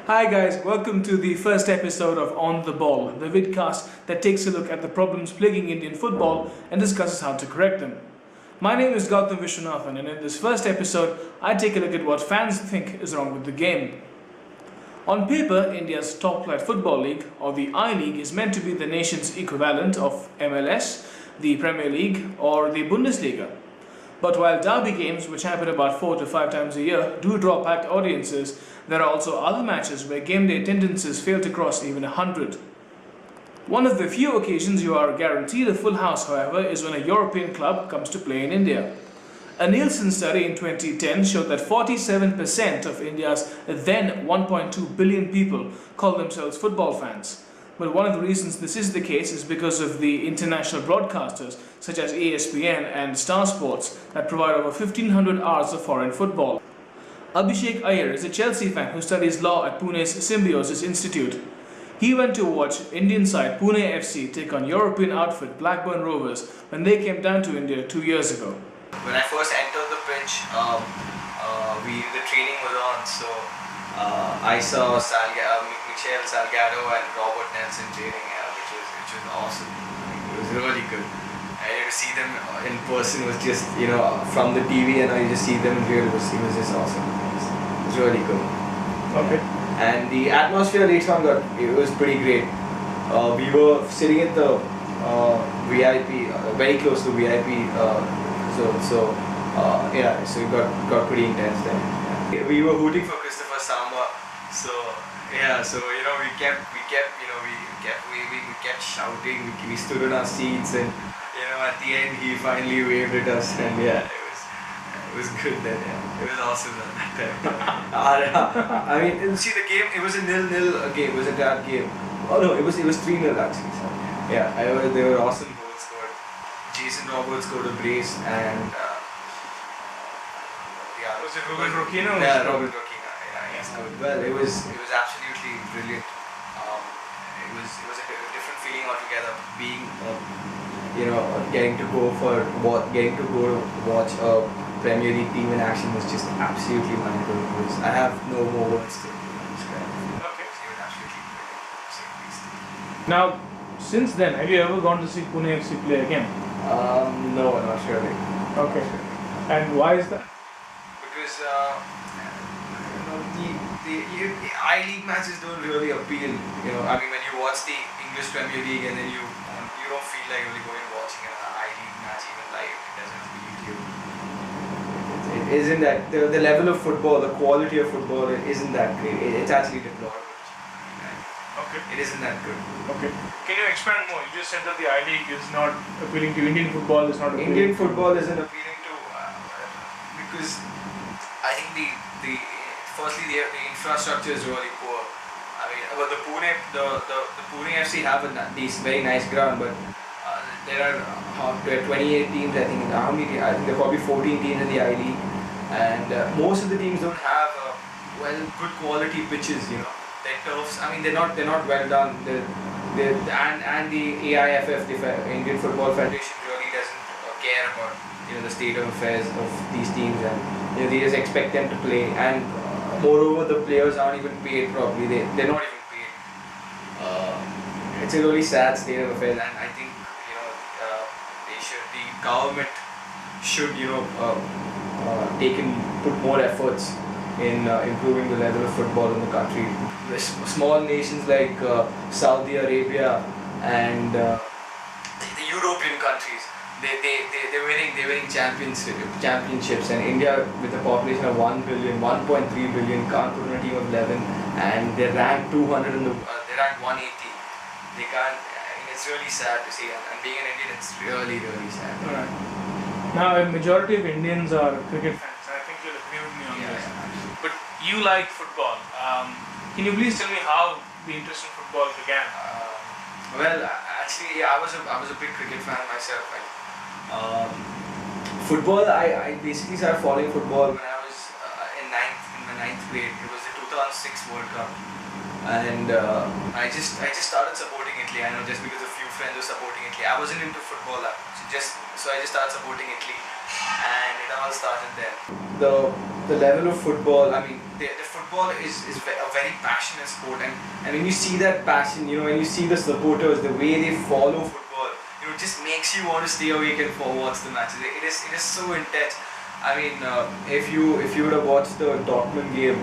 Hi guys, welcome to the first episode of On the Ball, the vidcast that takes a look at the problems plaguing Indian football and discusses how to correct them. My name is Gautam Vishwanathan, and in this first episode, I take a look at what fans think is wrong with the game. On paper, India's top-flight football league, or the I-League, is meant to be the nation's equivalent of MLS, the Premier League, or the Bundesliga. But while derby games, which happen about 4 to 5 times a year, do draw packed audiences, there are also other matches where game day attendances fail to cross even 100. One of the few occasions you are guaranteed a full house, however, is when a European club comes to play in India. A Nielsen study in 2010 showed that 47% of India's then 1.2 billion people call themselves football fans. But one of the reasons this is the case is because of the international broadcasters such as ESPN and Star Sports that provide over 1500 hours of foreign football. Abhishek Iyer is a Chelsea fan who studies law at Pune's Symbiosis Institute. He went to watch Indian side Pune FC take on European outfit Blackburn Rovers when they came down to India 2 years ago. When I first entered the pitch, the training was on, so I saw Michel Salgado and Robert Nelson training, which was awesome. It was really good. And to see them in person was just, from the TV, and I just see them in real, it was just awesome. It was really good. Okay. And the atmosphere later on it was pretty great. We were sitting at the VIP, very close to VIP zone, so it got pretty intense there. We were hooting for Christopher Samba, so we kept shouting. We stood on our seats, and at the end he finally waved at us, and it was good then. It was awesome at that time. I mean, see the game. It was a 0-0 game. It was a bad game. Oh no, it was 3-0 actually. So, they were awesome goals scored. Jason Roberts scored a brace, and was it Robin Rokino? Yeah, Robin Rokino. Yeah, he scored. Well, it was absolutely brilliant. It was a different feeling altogether. Being getting to go to watch a Premier League team in action was just absolutely mind-blowing. I have no more words to describe. Okay. It was absolutely brilliant. Now, since then, have you ever gone to see Pune FC play again? No, not really. Okay. And why is that? Because the I-League matches don't really appeal. I mean, when you watch the English Premier League and then you don't feel like really going and watching an I-League match even live. It doesn't appeal to you. It isn't that the level of football, the quality of football, it isn't that great. It's actually deplorable. Okay. It isn't that good. Okay. Can you expand more? You just said that the I-League is not appealing to Indian football. Is not appealing. Indian football isn't appealing to because I think firstly the infrastructure is really poor. I mean, but the Pune FC have a very nice ground, but there are 28 teams. I think how many? I think there are probably 14 teams in the I-League, and most of the teams don't have good quality pitches. Their turfs. I mean, they're not well done. And the AIFF, the Indian Football Federation, really doesn't care about the state of affairs of these teams, and they just expect them to play. And moreover, the players aren't even paid properly. They're not even paid. It's a really sad state of affairs, and I think the government should put more efforts in improving the level of football in the country. The small nations like Saudi Arabia and the European countries, they're winning championships, and India with a population of 1 billion, 1.3 billion can't put in a team of 11, and they're ranked 200 they're ranked 180. They can't. I mean, it's really sad to see, and being an Indian, it's really sad. Alright. Now, a majority of Indians are cricket fans. I think you'll agree with me on this. Yeah. But you like football. Can you please tell me how the interest in football began? Actually, I was a big cricket fan myself. Football, I basically started following football when I was in my ninth grade. It was the 2006 World Cup, and I just started supporting Italy. I know, just because a few friends were supporting Italy. I wasn't into football, so I just started supporting Italy, and it all started there. The level of football, I mean, the football is a very passionate sport, and when you see that passion, when you see the supporters, the way they follow football, it just makes you want to stay awake and watch the matches. It is so intense. I mean, if you would have watched the Dortmund game,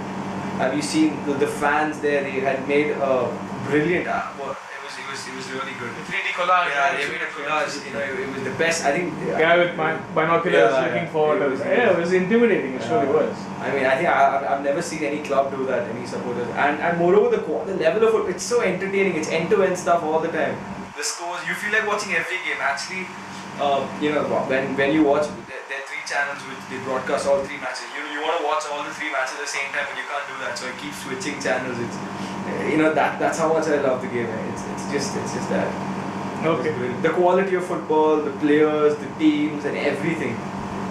have you seen the fans there? They had made a brilliant. It was really good. The 3D collage. Yeah, they made a collage. It was the best. I think. Guy with binoculars looking forward. It was intimidating. It surely was. I mean, I think I've never seen any club do that. Any supporters, and moreover, the level of it's so entertaining. It's end-to-end stuff all the time. The scores, you feel like watching every game. Actually, when you watch, there are 3 channels which they broadcast all 3 matches. You want to watch all the 3 matches at the same time, but you can't do that. So I keep switching channels. It's that's how much I love the game. It's just that. Okay. The quality of football, the players, the teams, and everything.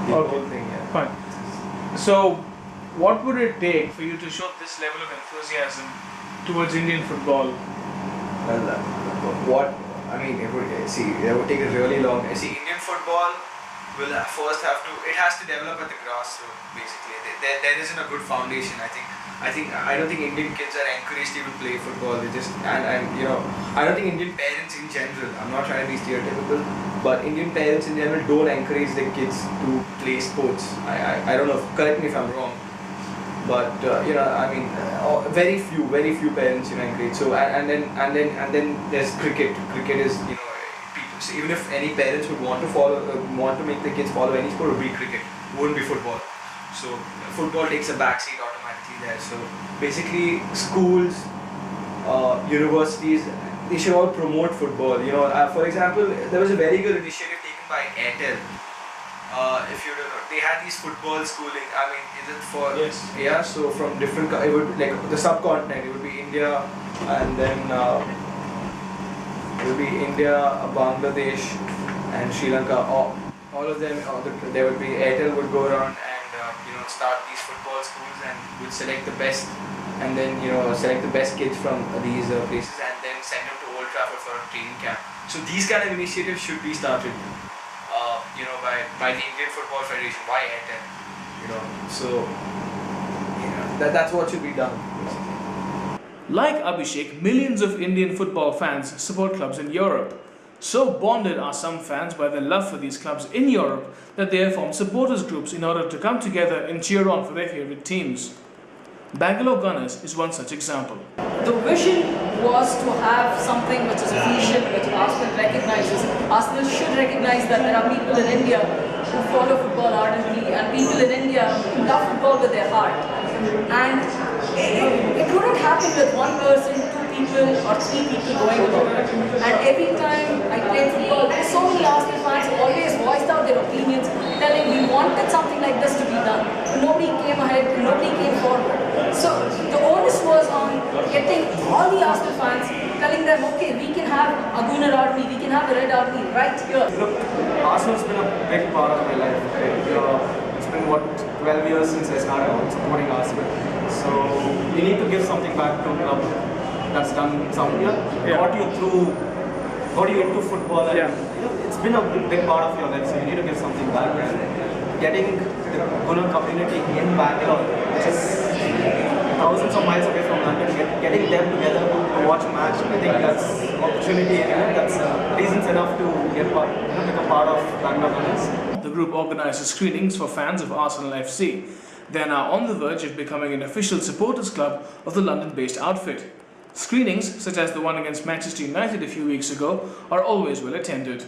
The whole thing. Yeah. Fine. So, what would it take for you to show this level of enthusiasm towards Indian football? Well, it would take a really long. Indian football will first have to. It has to develop at the grassroots. Basically, there isn't a good foundation. I don't think Indian kids are encouraged to even play football. They just I don't think Indian parents in general. I'm not trying to be stereotypical, but Indian parents in general don't encourage their kids to play sports. I don't know. Correct me if I'm wrong, but very few parents encourage. So and then there's cricket. Cricket is people. So even if any parents would want to make their kids follow any sport, it would be cricket. It wouldn't be football. So football takes a backseat automatically there. So basically, schools, universities, they should all promote football. For example, there was a very good initiative taken by Airtel. If you don't know, they had these football schooling. Is it for? Yes. Yeah. So from different, it would like the subcontinent. It would be India, and then it would be India, Bangladesh, and Sri Lanka. All of them. There would be Airtel would go around and start these football schools and would select the best, and then select the best kids from these places and then send them to Old Trafford for a training camp. So these kind of initiatives should be started, by the Indian Football Federation, by Airtel. So that's what should be done. Like Abhishek, millions of Indian football fans support clubs in Europe. So bonded are some fans by their love for these clubs in Europe that they have formed supporters groups in order to come together and cheer on for their favourite teams. Bangalore Gunners is one such example. The vision was to have something which is official, which Arsenal recognizes. Arsenal should recognize that there are people in India who follow football ardently and people in India who love football with their heart. And it couldn't happen with one person, 2 people or 3 people going along. And every time I played football, so many Arsenal fans always voiced out their opinions, telling we wanted something like this to be done. Nobody came ahead, nobody came forward. So the onus was on getting all the Arsenal fans, telling them, okay, we can have a Gunner army, we can have a Red army right here. Look, Arsenal's been a big part of my life. It's been 12 years since I started supporting Arsenal. So you need to give something back to a club that's done something. Got you into football, and it's been a big part of your life. So you need to give something back. And getting the Gunner community in Bangalore, which is thousands of miles away from London, getting them together to watch a match, I think that's opportunity. That's reasons enough to become part of Bangalore Gunners. The group organises screenings for fans of Arsenal FC. They are now on the verge of becoming an official supporters club of the London-based outfit. Screenings, such as the one against Manchester United a few weeks ago, are always well attended.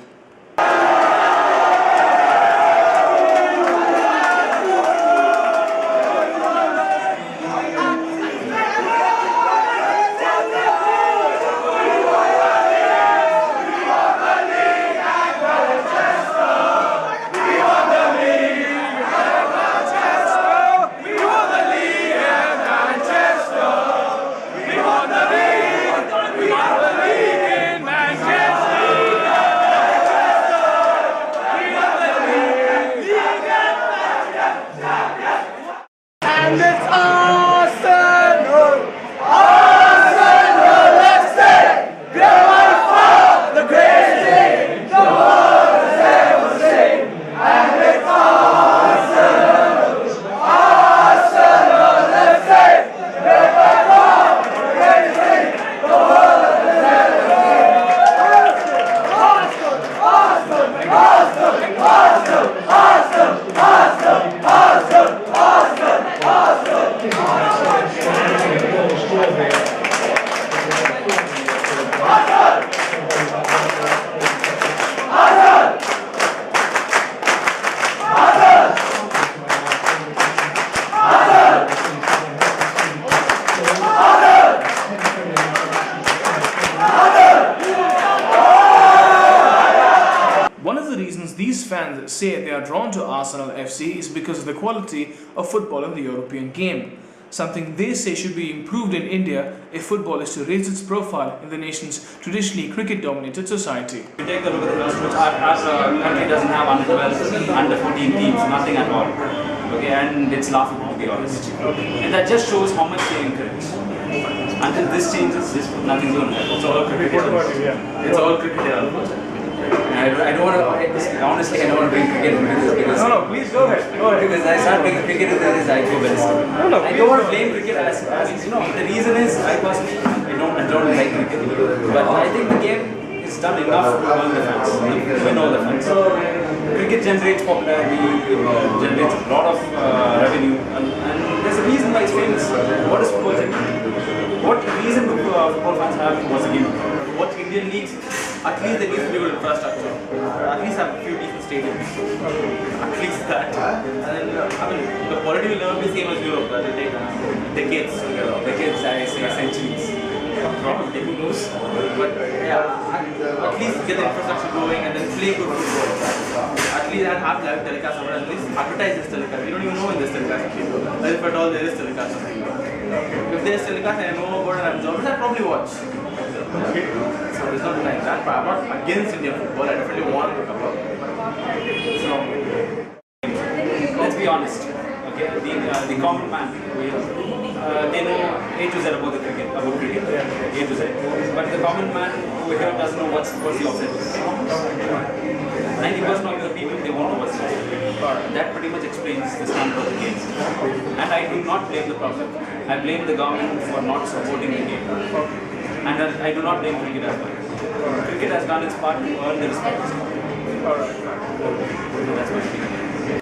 fans say they are drawn to Arsenal FC is because of the quality of football in the European game. Something they say should be improved in India if football is to raise its profile in the nation's traditionally cricket-dominated society. If you take a look at the numbers, our country doesn't have under 12, under 14 teams, nothing at all. Okay, and it's laughable to be honest. And that just shows how much they encourage. Until this changes, nothing's going to happen. It's all cricket. It's all cricket. I don't want to, honestly, I don't want to bring cricket into this because... No, please go ahead. Because I start bringing cricket into this, I go ballistic. I don't want to blame cricket as you know, the reason is, I personally, I don't like cricket. But I think the game is done enough to earn the fans, win all the fans. Cricket generates popularity, generates a lot of revenue, and there's a reason why it's famous. What is football generate? What reason do football fans have to watch the game? What Indian leagues? At least there needs to be good infrastructure. At least have a few decent stadiums. At least that. And then, I mean, the quality will never be the same as Europe. That will take decades together. Decades, I say centuries. Probably, who knows? But yeah, at least get the infrastructure going and then play good football. At least have live telecast or at least advertise this telecast. We don't even know when this telecast is. If at all there is telecast. If there is telecast and I know about it and I'm jobless, I'll probably watch. Okay. So it's not like that, but I'm not against Indian football. I definitely want to come up. So let's be honest. Okay, the common man, they know A to Z about cricket, A to Z. But the common man over here doesn't know what's the offside. 90% of the people, they won't know what's the offside. That pretty much explains the standard of the game. And I do not blame the problem. I blame the government for not supporting the game. And I do not blame cricket as well. Cricket has done its part to earn the respect. That's my opinion.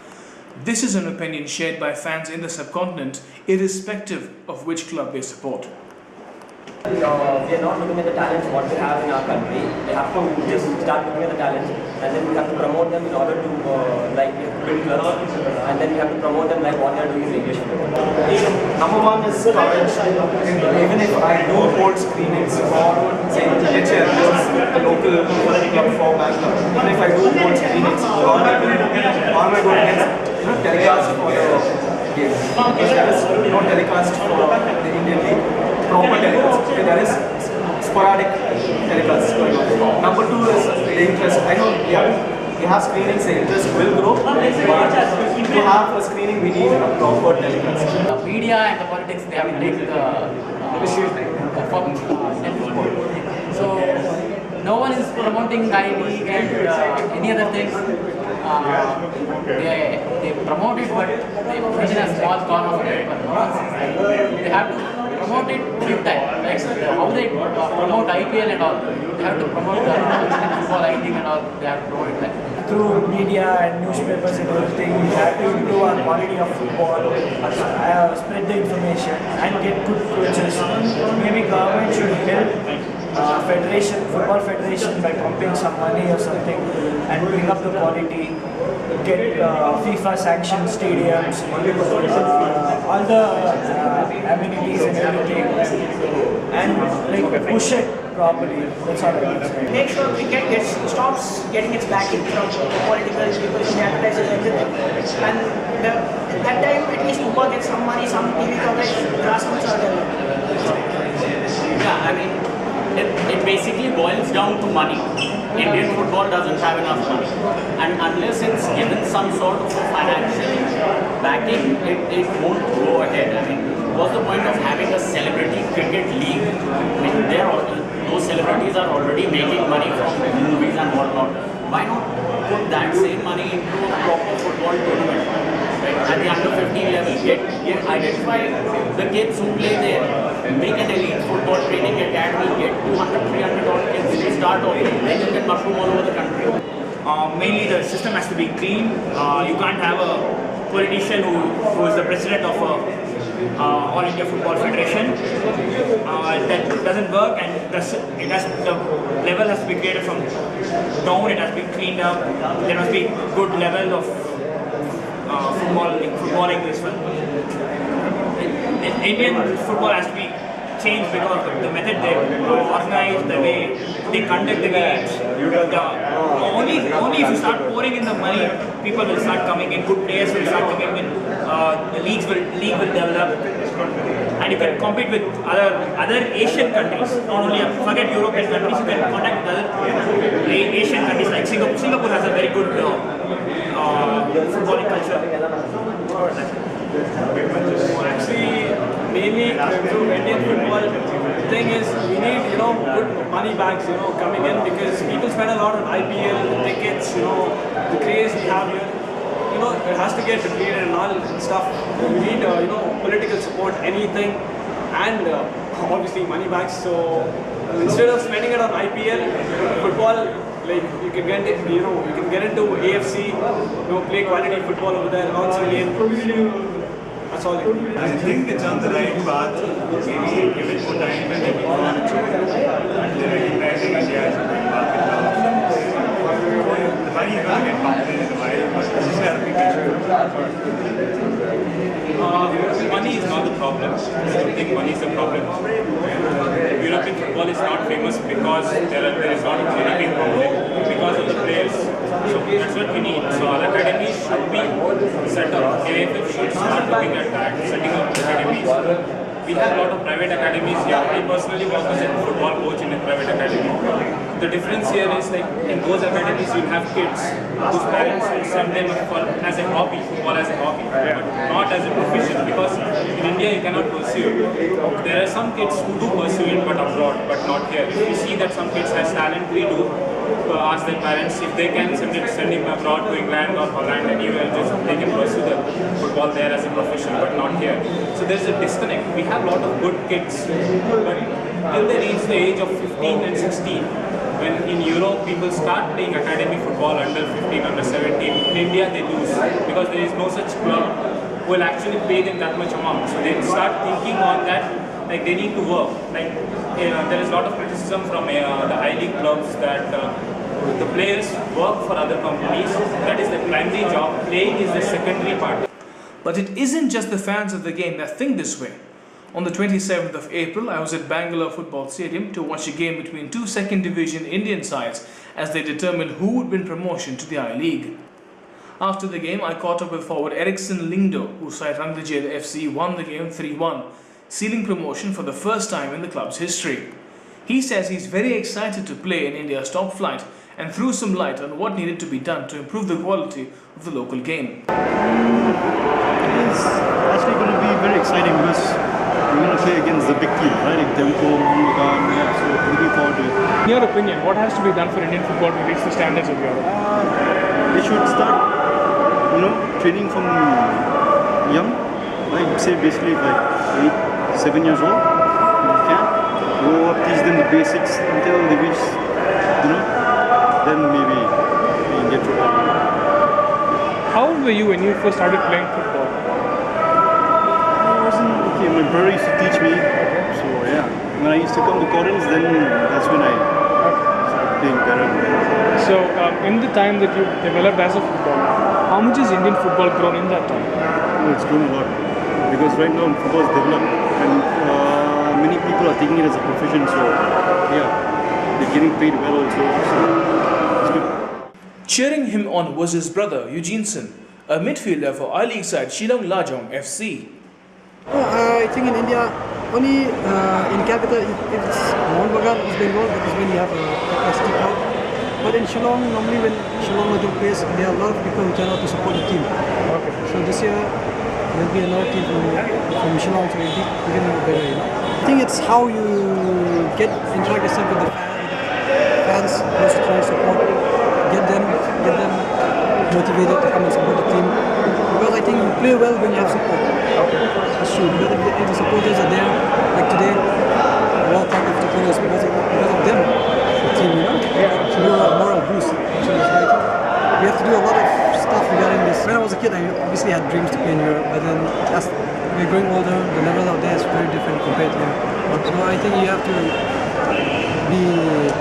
This is an opinion shared by fans in the subcontinent, irrespective of which club they support. We are not looking at the talents what we have in our country. They have to just start looking at the talents, and then we have to promote them in order to build clubs, and then we have to promote them like what they are doing in English football. Number one is coverage. Even if I do hold screenings for, say, a local club for Bangalore, even if I do hold screenings, all am I going against telecast for the game? Because there is no telecast for the Indian league. Proper telecast. Okay, there is sporadic telecast going on. Number two is the interest. I know, we have screenings, the interest will grow, but to have a screening, we need a proper telecast. The media and the politics, they have to take the from Indian football. So no one is promoting I-League and any other things. They promote it, but they put in a small corner of it. But no one sees. They have to promote it big time. Like how they promote IPL and all. They have to promote the Indian football, I think, and all. They have to promote it like. Through media and newspapers and everything, we have to improve our quality of football, spread the information and get good coaches. Maybe government should help football federation by pumping some money or something and bring up the quality, get FIFA sanctioned stadiums, all the amenities and everything, and push it properly. That's all I can say. Make sure cricket stops getting its backing from political people, from the advertisers, everything. And at that time, at least football gets some money, some TV coverage, grassroots are there. Yeah, I mean, it basically boils down to money. Indian football doesn't have enough money, and unless it's given some sort of financial backing, it won't go ahead. I mean, what's the point of having a celebrity cricket league? I mean, those celebrities are already making money from movies and whatnot. Why not put that same money into a proper football tournament? Right? At the under 15 level, identify the kids who play there, make an elite football training academy, get 200, 300 odd kids to start off, they can get mushroom all over the country. Mainly the system has to be clean. You can't have a politician who is the president of All India Football Federation. That doesn't work, and the level has to be created from down. It has to be cleaned up. There must be good level of footballing this one. Indian football has to be changed because of the method they organize, the way they conduct the games. Only if you start pouring in the money, people will start coming in, good players will start coming in, the league will develop, and you can compete with other Asian countries, not only forget European countries, you can contact with other Asian countries like Singapore. Singapore has a very good footballing culture. Actually, mainly to Indian football, the thing is we need good money bags coming in, because people spend a lot on IPL tickets, the craze we have here. It has to get depleted and all stuff. We need political support, anything, and obviously money bags. So instead of spending it on IPL football, like you can get you can get into AFC, play quality football over there, earn some games. That's all. I think it's on the right path. Maybe give it more time and then on its own. And they're recognizing India as a big market now. The money is going to get pumped in a while, but this is a big issue. Money is not the problem. I don't think money is the problem. European football is not famous because there is not a European public, because of the players. So that's what we need. So our academies should be set up. AFF should start looking at that, setting up academies. We have a lot of private academies here. I personally work as a football coach in a private academy. The difference here is, like, in those academies you have kids whose parents will send them as a hobby, football as a hobby, but not as a profession, because in India you cannot pursue it. There are some kids who do pursue it but abroad, but not here. If you see that some kids has talent, we do ask their parents if they can send him abroad to England or Holland, anywhere, just they can pursue the football there as a profession, but not here. So there's a disconnect. We have a lot of good kids, but till they reach the age of 15 and 16, when in Europe people start playing academy football under 15, under 17, in India they lose, because there is no such club who will actually pay them that much amount. So they start thinking on that, like they need to work. Like there is a lot of criticism from the I-League clubs that the players work for other companies. That is the primary job. Playing is the secondary part. But it isn't just the fans of the game that think this way. On the 27th of April, I was at Bangalore Football Stadium to watch a game between two second division Indian sides as they determined who would win promotion to the I-League. After the game, I caught up with forward Eriksson Lingdo, whose side Ranglajed FC won the game 3-1, sealing promotion for the first time in the club's history. He says he's very excited to play in India's top flight and threw some light on what needed to be done to improve the quality of the local game. It's actually going to be very exciting because we're going to play against the big team, right? Like Tempo, Mohammedan, so looking forward to it. In your opinion, what has to be done for Indian football to reach the standards of Europe? They should start, training from young, like say basically like 8, 7 years old. You can grow up, teach them the basics until they reach, then maybe we can get football. How old were you when you first started playing football? My brother used to teach me, so yeah. When I used to come to Corins, then that's when I started playing better. So, in the time that you developed as a footballer, how much has Indian football grown in that time? It's grown a lot, because right now football is developed and many people are taking it as a profession, so yeah, they're getting paid well also, so it's good. Cheering him on was his brother Eugeneson, a midfielder for I-League side Shillong Lajong FC. I think in India, only in capital, if it's Mohun Bagan, East Bengal, that is when you have a capacity crowd. But in Shillong, normally when Shillong Lajong plays, there are a lot of people who turn out to support the team. Okay. So this year, there will be another team from Shillong, so we can do better. I think it's how you interact yourself with the fans, just try to support, get them motivated to come and support the team. Because I think you play well when you have support. That's true. Because if the supporters are there, like today, we're all part of the supporters because of them, the team, So we have a moral boost. We have to do a lot of stuff regarding this. When I was a kid, I obviously had dreams to play in Europe, but then as we're growing older, the level out there is very different compared to here. So I think you have to be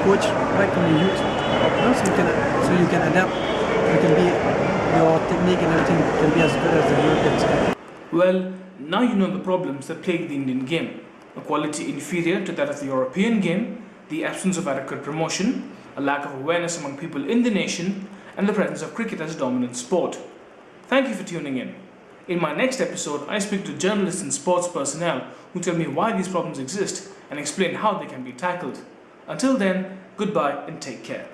coached right from your youth, so you can adapt. Your technique and everything can be as good as the Europeans. Well, now you know the problems that plague the Indian game. a quality inferior to that of the European game, the absence of adequate promotion, a lack of awareness among people in the nation, and the presence of cricket as a dominant sport. Thank you for tuning in. In my next episode, I speak to journalists and sports personnel who tell me why these problems exist and explain how they can be tackled. Until then, goodbye and take care.